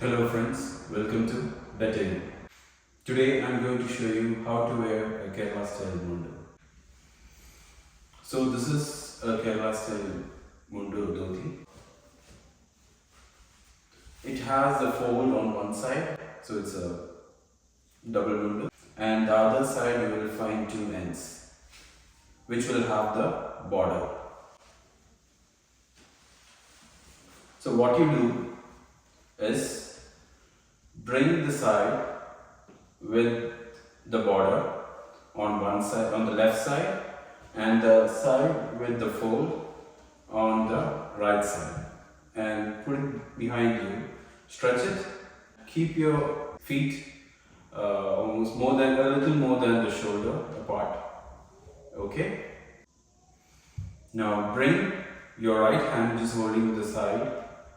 Hello friends, welcome to BETTERU. Today I'm going to show you how to wear a Kerala style MUNDU. So this is a Kerala style MUNDU Dhoti. It has a fold on one side, so it's a double MUNDU, and the other side you will find two ends, which will have the border. So what you do is bring the side with the border on one side, on the left side, and the side with the fold on the right side, and put it behind you. Stretch it. Keep your feet almost a little more than the shoulder apart. Okay. Now bring your right hand, which is holding the side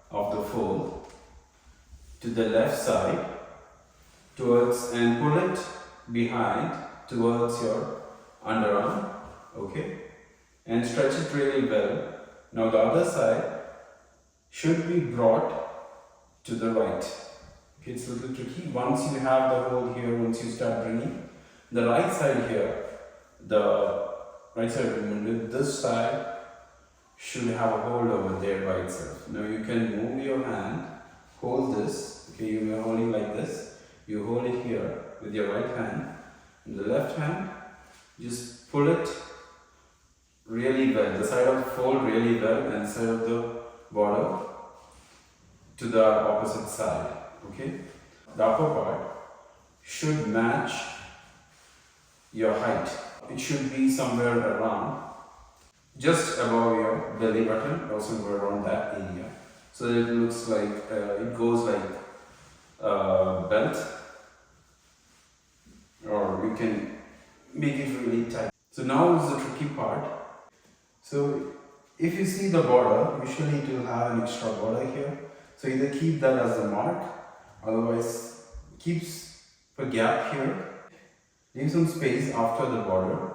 of the fold, to the left side towards, and pull it behind towards your underarm. Okay, and stretch it really well. Now the other side should be brought to the right. Okay, it's a little tricky. Once you have the hold here, once you start bringing the right side here, the right side of the window, this side should have a hold over there by itself. Now you can move your hand, hold this. Okay, you are holding like this. You hold it here with your right hand, and the left hand, just pull it really well, the side of the fold really well, and the side of the border to the opposite side. Okay, the upper part should match your height. It should be somewhere around just above your belly button, or somewhere around that area, so that it looks like it goes like a belt, or you can make it really tight. So now is the tricky part. So if you see the border, usually it will have an extra border here. So either keep that as a mark, otherwise keeps a gap here. Leave some space after the border.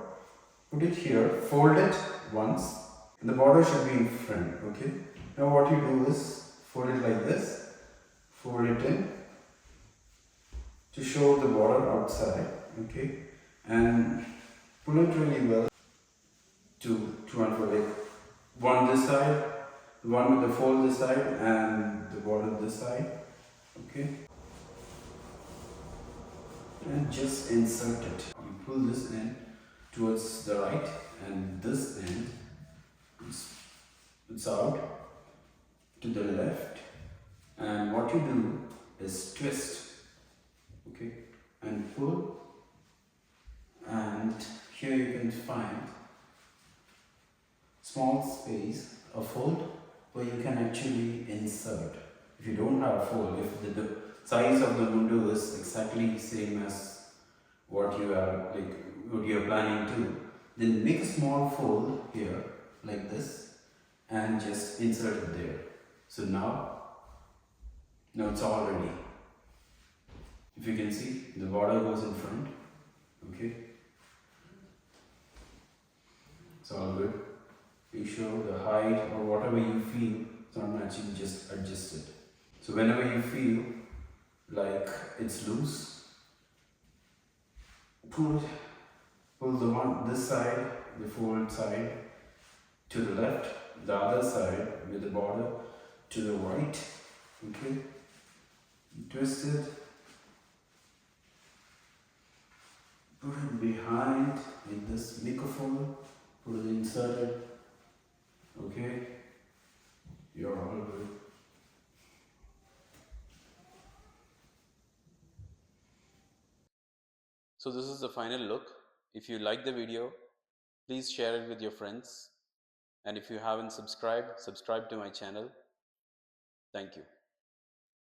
Put it here, fold it once, and the border should be in front. Okay. Now what you do is fold it like this, fold it in to show the border outside. Okay, and pull it really well to unfold it. One this side, one with the fold this side, and the border this side. Okay, and just insert it. You pull this in towards the right, and this end it's out to the left. And what you do is twist. Okay, and pull, and here you can find small space, a fold, where you can actually insert. If you don't have a fold, if the size of the mundu is exactly same as what you are planning to, then make a small fold here like this and just insert it there. So now it's all ready. If you can see, the border goes in front. Okay, it's all good. Make sure the height or whatever you feel it's not matching, just adjust it. So whenever you feel like it's loose, pull this side, the fold side, to the left, the other side with the border to the right. Okay, twist it, put it behind like this, make a fold, put it inserted. Okay, you're all good. So this is the final look. If you like the video, please share it with your friends. And if you haven't subscribed, subscribe to my channel. Thank you.